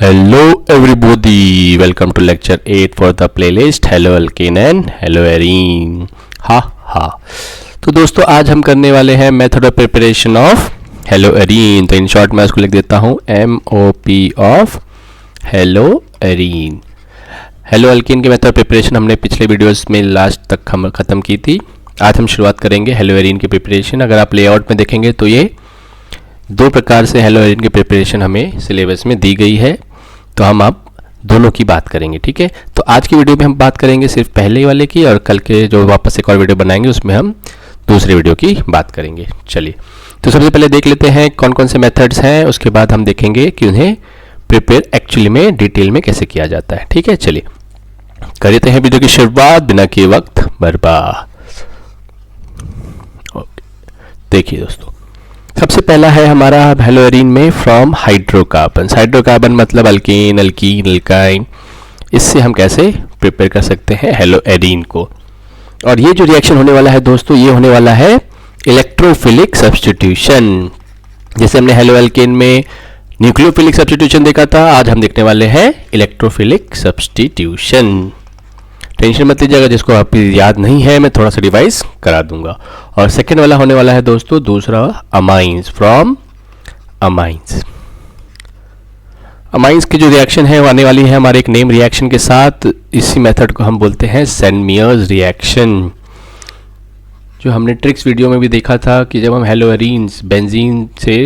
Hello everybody, welcome to lecture 8 for the playlist Hello Alkene and Hello Arene। हा तो दोस्तों आज हम करने वाले हैं method of preparation of hello arene. तो इन शॉर्ट मैं इसको लिख देता हूँ MOP of hello arene. Hello alkyne के मेथड प्रिपरेशन हमने पिछले वीडियोस में लास्ट तक हम ख़त्म की थी। आज हम शुरुआत करेंगे हेलो एरीन की प्रिपरेशन। अगर आप लेआउट में देखेंगे तो ये दो प्रकार से हेलो एरीन की प्रिपरेशन हमें सिलेबस में दी गई है, तो हम अब दोनों की बात करेंगे। ठीक है, तो आज की वीडियो में हम बात करेंगे सिर्फ पहले वाले की, और कल के जो वापस एक और वीडियो बनाएंगे उसमें हम दूसरे वीडियो की बात करेंगे। चलिए, तो सबसे पहले देख लेते हैं कौन कौन से मेथड्स हैं, उसके बाद हम देखेंगे कि उन्हें प्रिपेयर एक्चुअली में डिटेल में कैसे किया जाता है। ठीक है, चलिए करते हैं वीडियो की शुरुआत बिना किए वक्त बर्बाद। देखिए दोस्तों, सबसे पहला है हमारा हेलो एरीन में फ्रॉम हाइड्रोकार्बन। हाइड्रोकार्बन मतलब अल्कीन, अल्कीन, अल्काइन। इससे हम कैसे प्रिपेयर कर सकते हैं हेलो एरीन को। और ये जो रिएक्शन होने वाला है दोस्तों, ये होने वाला है इलेक्ट्रोफिलिक सब्स्टिट्यूशन। जैसे हमने हेलो एल्केन में न्यूक्लियोफिलिक सब्स्टिट्यूशन देखा था, आज हम देखने वाले हैं इलेक्ट्रोफिलिक सब्स्टिट्यूशन। टेंशन मत लीजिएगा, जिसको आप याद नहीं है मैं थोड़ा सा रिवाइज करा दूंगा। और सेकेंड वाला होने वाला है दोस्तों दूसरा अमाइंस, फ्रॉम अमाइंस। अमाइंस की जो रिएक्शन है वो आने वाली है हमारे एक नेम रिएक्शन के साथ। इसी मेथड को हम बोलते हैं सेन-मेयर्स रिएक्शन। जो हमने ट्रिक्स वीडियो में भी देखा था कि जब हम हेलो एरीन्स बेंजीन से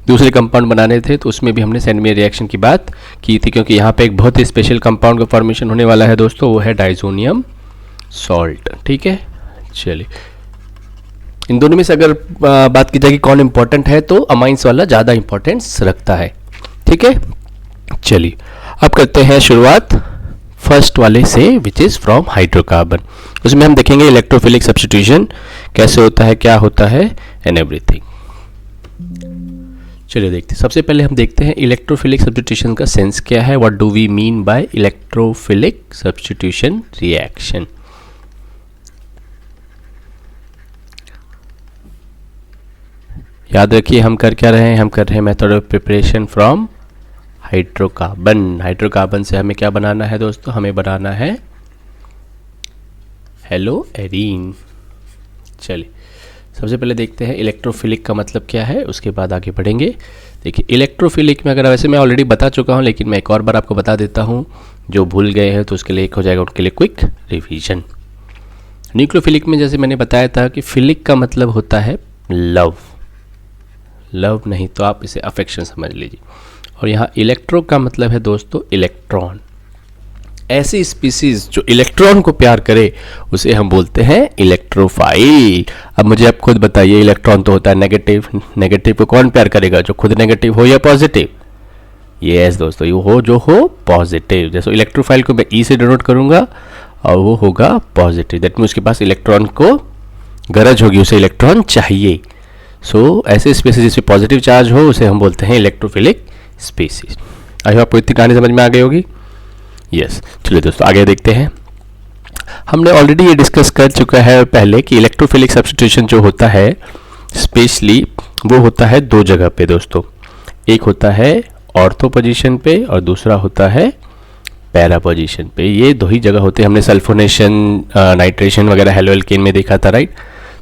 दूसरे कंपाउंड बनाने थे तो उसमें भी हमने सेन-मेयर रिएक्शन की बात की थी, क्योंकि यहाँ पे एक बहुत ही स्पेशल कंपाउंड का फॉर्मेशन होने वाला है दोस्तों, वो है डाइजोनियम सॉल्ट। ठीक है, चलिए इन दोनों में से अगर बात की जाएगी कौन इंपॉर्टेंट है तो अमाइंस वाला ज़्यादा इंपॉर्टेंस रखता है। ठीक है, चलिए अब करते हैं शुरुआत फर्स्ट वाले से, विच इज़ फ्रॉम हाइड्रोकार्बन। उसमें हम देखेंगे इलेक्ट्रोफिलिक सब्स्टिट्यूशन कैसे होता है, क्या होता है एंड एवरीथिंग। चलिए देखते हैं। सबसे पहले हम देखते हैं इलेक्ट्रोफिलिक सब्स्टिट्यूशन का सेंस क्या है। What do we mean by electrophilic substitution reaction. याद रखिए हम कर क्या रहे हैं, हम कर रहे हैं method of preparation from hydrocarbon. Hydrocarbon से हमें क्या बनाना है दोस्तों, हमें बनाना है हेलो एरीन। चलिए सबसे पहले देखते हैं इलेक्ट्रोफिलिक का मतलब क्या है, उसके बाद आगे बढ़ेंगे। देखिए इलेक्ट्रोफिलिक में अगर वैसे मैं ऑलरेडी बता चुका हूं, लेकिन मैं एक और बार आपको बता देता हूं, जो भूल गए हैं तो उसके लिए एक हो जाएगा उनके लिए क्विक रिवीजन। न्यूक्लियोफिलिक में जैसे मैंने बताया था कि फिलिक का मतलब होता है लव, लव नहीं तो आप इसे अफेक्शन समझ लीजिए। और यहाँ इलेक्ट्रो का मतलब है दोस्तों इलेक्ट्रॉन। ऐसी स्पीसीज जो इलेक्ट्रॉन को प्यार करे उसे हम बोलते हैं इलेक्ट्रोफाइल। अब मुझे आप खुद बताइए, इलेक्ट्रॉन तो होता है नेगेटिव, नेगेटिव को कौन प्यार करेगा, जो खुद नेगेटिव हो या पॉजिटिव। यस दोस्तों, ये हो जो हो पॉजिटिव। जैसे इलेक्ट्रोफाइल को मैं ई से डिनोट करूंगा और वो होगा पॉजिटिव, दैट मीन उसके पास इलेक्ट्रॉन को गरज होगी, उसे इलेक्ट्रॉन चाहिए। सो ऐसे स्पीसीज जिसमें पॉजिटिव चार्ज हो उसे हम बोलते हैं इलेक्ट्रोफिलिक स्पीसीज। आई होप आपको इतनी कहानी समझ में आ गई होगी। यस, चलिए दोस्तों आगे देखते हैं। हमने ऑलरेडी ये डिस्कस कर चुका है पहले कि इलेक्ट्रोफिलिक सब्स्टिट्यूशन जो होता है स्पेशली वो होता है दो जगह पे दोस्तों। एक होता है ऑर्थो पोजीशन पे और दूसरा होता है पैरा पोजीशन पे। ये दो ही जगह होते हैं। हमने सल्फोनेशन, नाइट्रेशन वगैरह हेलो एल्केन में देखा था, राइट।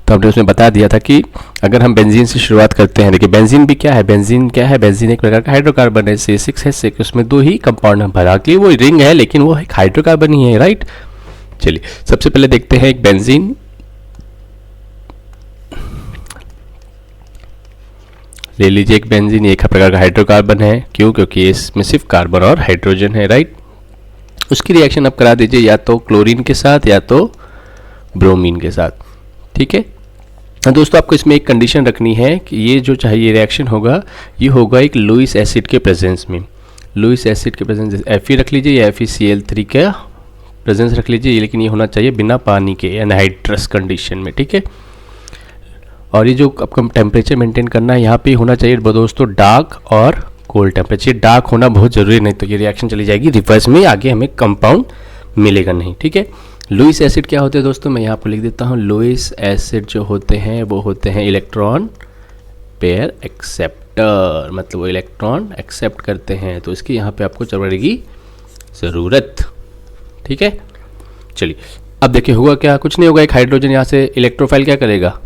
तो हमने उसमें बता दिया था कि अगर हम बेंजीन से शुरुआत करते हैं, देखिए बेंजीन भी क्या है, बेंजीन क्या है, बेंजीन एक प्रकार का हाइड्रोकार्बन है, C6H6। उसमें दो ही कंपाउंड हम भरा के, वो रिंग है लेकिन वो एक हाइड्रोकार्बन ही है, राइट। चलिए सबसे पहले देखते हैं एक बेंजीन। ले लीजिए एक बेंजीन, एक प्रकार का हाइड्रोकार्बन है। क्यों? क्योंकि इसमें सिर्फ कार्बन और हाइड्रोजन है, राइट। उसकी रिएक्शन आप करा दीजिए या तो क्लोरीन के साथ या तो ब्रोमीन के साथ। ठीक है दोस्तों, आपको इसमें एक कंडीशन रखनी है कि ये जो चाहिए रिएक्शन होगा ये होगा एक लुईस एसिड के प्रेजेंस में। लुईस एसिड के प्रेजेंस Fe रख लीजिए या FeCl3 का प्रेजेंस रख लीजिए, लेकिन ये होना चाहिए बिना पानी के, एनहाइड्रस कंडीशन में। ठीक है, और ये जो आपको टेम्परेचर मेंटेन करना है यहाँ पे होना चाहिए दोस्तों डार्क और कोल्ड टेम्परेचर। डार्क होना बहुत ज़रूरी, नहीं तो ये रिएक्शन चली जाएगी रिवर्स में, आगे हमें कंपाउंड मिलेगा नहीं। ठीक है, लुईस एसिड क्या होते हैं दोस्तों, मैं यहाँ पर लिख देता हूँ। लुईस एसिड जो होते हैं वो होते हैं इलेक्ट्रॉन पेयर एक्सेप्टर। एक्सेप्टर, मतलब वो इलेक्ट्रॉन एक्सेप्ट करते हैं, तो इसकी यहाँ पे आपको पड़ेगी ज़रूरत। ठीक है, चलिए अब देखिए होगा क्या, कुछ नहीं होगा, एक हाइड्रोजन यहाँ से इलेक्ट्रोफाइल क्या करेगा,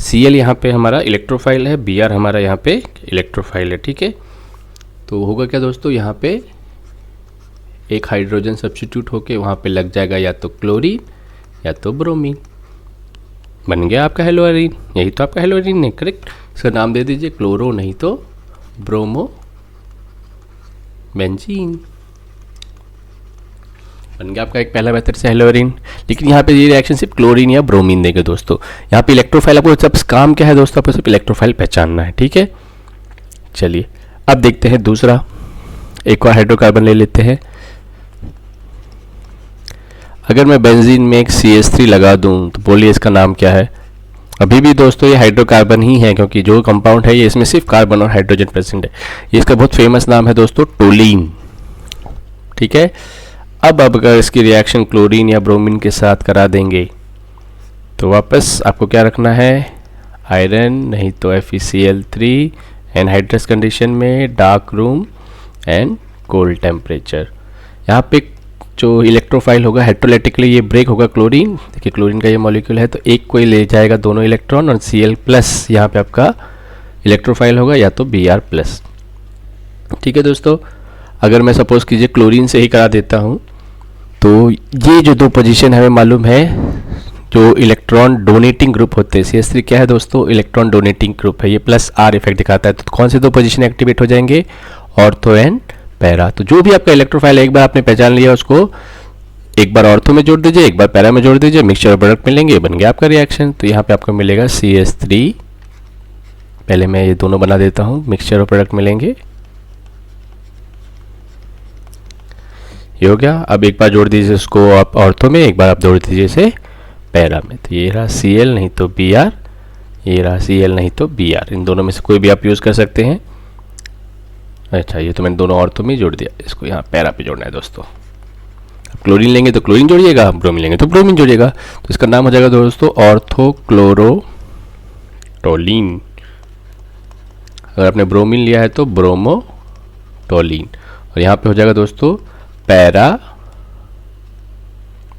Cl यहाँ पे हमारा इलेक्ट्रोफाइल है, Br हमारा यहाँ पे इलेक्ट्रोफाइल है। ठीक है, तो होगा क्या दोस्तों, यहाँ पे एक हाइड्रोजन सब्स्टिट्यूट होके वहाँ पे लग जाएगा या तो क्लोरीन या तो ब्रोमीन, बन गया आपका हेलोअरीन। यही तो आपका हेलोअरीन है, करेक्ट। इसका नाम दे दीजिए क्लोरो नहीं तो ब्रोमो बेंजीन, बन गया आपका एक पहला मेथड से हेलोअरीन। लेकिन यहाँ पे ये रिएक्शन सिर्फ क्लोरीन या ब्रोमीन देंगे दोस्तों। यहाँ पे इलेक्ट्रोफाइल, आपको सब काम क्या है दोस्तों, आपको सिर्फ इलेक्ट्रोफाइल पहचानना है। ठीक है, चलिए अब देखते हैं दूसरा, एक और हाइड्रोकार्बन ले लेते हैं। अगर मैं बेंजीन में एक CH3 लगा दूं तो बोलिए इसका नाम क्या है। अभी भी दोस्तों ये हाइड्रोकार्बन ही है, क्योंकि जो कंपाउंड है ये इसमें सिर्फ कार्बन और हाइड्रोजन प्रेजेंट है। ये इसका बहुत फेमस नाम है दोस्तों, टोलीन। ठीक है, अब अगर इसकी रिएक्शन क्लोरीन या ब्रोमीन के साथ करा देंगे तो वापस आपको क्या रखना है, आयरन नहीं तो FeCl3, एनहाइड्रस कंडीशन में, dark room and cold temperature. यहाँ पे जो इलेक्ट्रोफाइल होगा हेट्रोलाइटिकली ये ब्रेक होगा क्लोरीन। देखिए क्लोरीन का ये मॉलिक्यूल है, तो एक कोई ले जाएगा दोनों इलेक्ट्रॉन, और Cl+ यहाँ पे आपका इलेक्ट्रोफाइल होगा या तो Br+। ठीक है दोस्तों, अगर मैं सपोज कीजिए क्लोरीन से ही करा देता हूँ तो ये जो दो पोजीशन हमें मालूम है, जो इलेक्ट्रॉन डोनेटिंग ग्रुप होते हैं, CH3 क्या है दोस्तों, इलेक्ट्रॉन डोनेटिंग ग्रुप है, ये +R इफेक्ट दिखाता है। तो कौन से दो पोजीशन एक्टिवेट हो जाएंगे, ऑर्थो एंड पैरा। तो जो भी आपका इलेक्ट्रोफाइल एक बार आपने पहचान लिया उसको एक बार ऑर्थो में जोड़ दीजिए, एक बार पैरा में जोड़ दीजिए, मिक्सचर प्रोडक्ट मिलेंगे, बन गया आपका रिएक्शन। तो यहाँ पे आपको मिलेगा CH3, पहले मैं ये दोनों बना देता हूँ, मिक्सचर और प्रोडक्ट मिलेंगे, ये हो गया। अब एक बार जोड़ दीजिए इसको आप ऑर्थो में, एक बार आप जोड़ दीजिए इसे पैरा में, तो ये रहा Cl नहीं तो Br, ये रहा Cl नहीं तो Br। इन दोनों में से कोई भी आप यूज़ कर सकते हैं। अच्छा, ये तो मैंने दोनों ऑर्थो में जोड़ दिया, इसको यहाँ पैरा पे जोड़ना है दोस्तों। क्लोरीन लेंगे तो क्लोरीन जोड़िएगा, ब्रोमीन लेंगे तो ब्रोमीन जोड़िएगा, तो इसका नाम हो जाएगा दोस्तों ऑर्थो क्लोरोटोलीन। अगर आपने ब्रोमीन लिया है तो ब्रोमोटोलीन, और यहाँ पे हो जाएगा दोस्तों पैरा,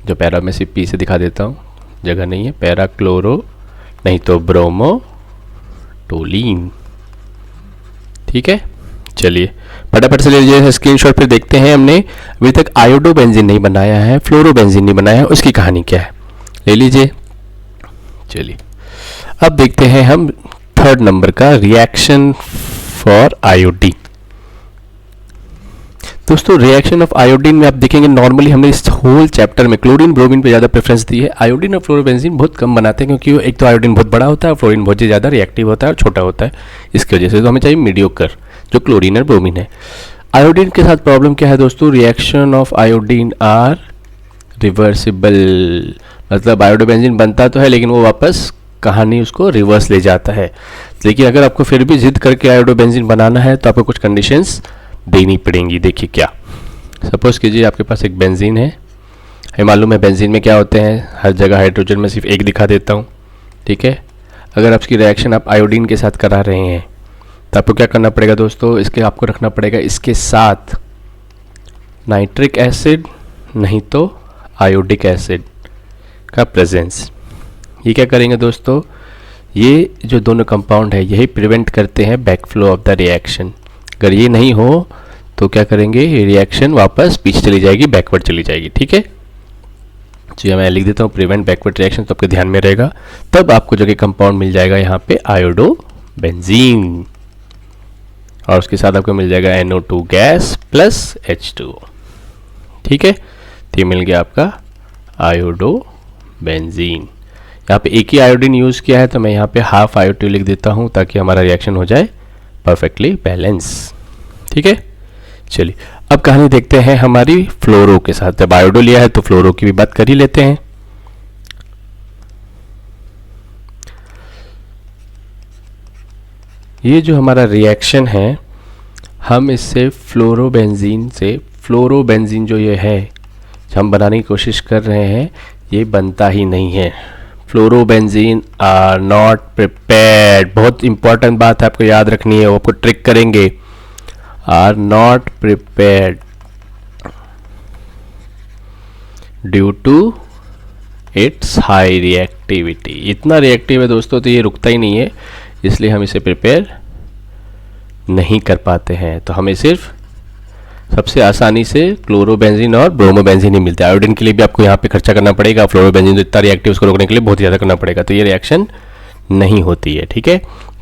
जो पैरा में सिर्फ पी से दिखा देता हूँ, जगह नहीं है, पैरा क्लोरो नहीं तो ब्रोमोटोलीन। ठीक है, चलिए फटाफट से ले लीजिए स्क्रीनशॉट, फिर देखते हैं। हमने अभी तक आयोडो बेंजीन नहीं बनाया है, फ्लोरो बेंजीन नहीं बनाया है, उसकी कहानी क्या है, ले लीजिए। चलिए अब देखते हैं हम थर्ड नंबर का, रिएक्शन फॉर आयोडीन। दोस्तों रिएक्शन ऑफ आयोडीन में आप देखेंगे नॉर्मली हमने इस होल चैप्टर में क्लोरीन ब्रोमीन पे ज़्यादा प्रेफरेंस दी है, आयोडीन और फ्लोरोबेंजीन बहुत कम बनाते हैं, क्योंकि एक तो आयोडीन बहुत बड़ा होता है, फ्लोरीन बहुत ज़्यादा रिएक्टिव होता है और छोटा होता है, इसकी वजह से तो हमें चाहिए मीडियोकर जो क्लोरीन और ब्रोमीन है। आयोडीन के साथ प्रॉब्लम क्या है दोस्तों, reaction of iodine are reversible, मतलब आयोडोबेंजीन बनता तो है लेकिन वो वापस कहानी उसको रिवर्स ले जाता है। लेकिन अगर आपको फिर भी जिद करके आयोडोबेंजीन बनाना है तो आपको कुछ कंडीशंस देनी पड़ेंगी। देखिए क्या, सपोज कीजिए आपके पास एक बेंजीन है, हमें मालूम है बेंजीन में क्या होते हैं, हर जगह हाइड्रोजन में सिर्फ एक दिखा देता हूँ। ठीक है, अगर आपकी रिएक्शन आप आयोडीन के साथ करा रहे हैं तो आपको क्या करना पड़ेगा दोस्तों, इसके आपको रखना पड़ेगा इसके साथ नाइट्रिक एसिड नहीं तो आयोडिक एसिड का प्रेजेंस। ये क्या करेंगे दोस्तों, ये जो दोनों कंपाउंड है यही प्रिवेंट करते हैं बैकफ्लो ऑफ द रिएक्शन। अगर ये नहीं हो तो क्या करेंगे, ये रिएक्शन वापस पीछे चली जाएगी, बैकवर्ड चली जाएगी। ठीक है, चलिए मैं लिख देता हूँ प्रिवेंट बैकवर्ड रिएक्शन, तो आपके ध्यान में रहेगा। तब आपको जो कि कंपाउंड मिल जाएगा यहाँ पे आयोडो बेंजीन, और उसके साथ आपको मिल जाएगा NO2 गैस प्लस H2O। ठीक है, तो ये मिल गया आपका आयोडो बेंजीन। यहाँ पे एक ही आयोडीन यूज़ किया है तो मैं यहाँ पे हाफ IO2 लिख देता हूँ ताकि हमारा रिएक्शन हो जाए परफेक्टली बैलेंस। ठीक है, चलिए अब कहानी देखते हैं हमारी फ्लोरो के साथ। जब आयोडो लिया है तो फ्लोरो की भी बात कर ही लेते हैं। ये जो हमारा रिएक्शन है, हम इससे फ्लोरोबेंजीन से, फ्लोरोबेंजीन जो ये है जो हम बनाने की कोशिश कर रहे हैं, ये बनता ही नहीं है। फ्लोरोबेंजीन आर नॉट प्रिपेयर्ड, बहुत इंपॉर्टेंट बात है आपको याद रखनी है, वो आपको ट्रिक करेंगे। Are not prepared due to its high reactivity. इतना रिएक्टिव है दोस्तों तो ये रुकता ही नहीं है, इसलिए हम इसे प्रिपेयर नहीं कर पाते हैं। तो हमें सिर्फ सबसे आसानी से क्लोरोबेंजीन और ब्रोमोबेंजीन ही मिलता है। आयोडीन के लिए भी आपको यहाँ पे खर्चा करना पड़ेगा, फ्लोरोबेंजीन तो इतना रिएक्टिव उसको रोकने के लिए बहुत ज़्यादा करना पड़ेगा, तो ये रिएक्शन नहीं होती है। ठीक है,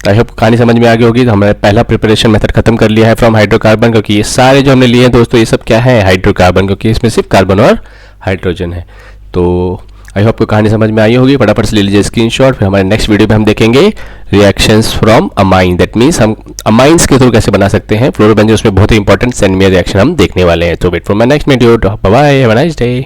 आई होप कहानी समझ में आ गई होगी। तो हमने पहला प्रिपरेशन मेथड खत्म कर लिया है फ्रॉम हाइड्रोकार्बन, क्योंकि ये सारे जो हमने लिए हैं दोस्तों ये सब क्या है, हाइड्रोकार्बन, क्योंकि इसमें सिर्फ कार्बन और हाइड्रोजन है। तो आई होप आपको कहानी समझ में आई होगी। फटाफट से ले लीजिए स्क्रीनशॉट, फिर हमारे नेक्स्ट वीडियो में हम देखेंगे reactions from amine, that means हम अमाइंस के थ्रू कैसे बना सकते हैं फ्लोरोबेंजीन, उसमें बहुत ही इंपॉर्टेंट सेंड में रिएक्शन हम देखने वाले हैं। तो wait for my next video, bye bye, have a nice day.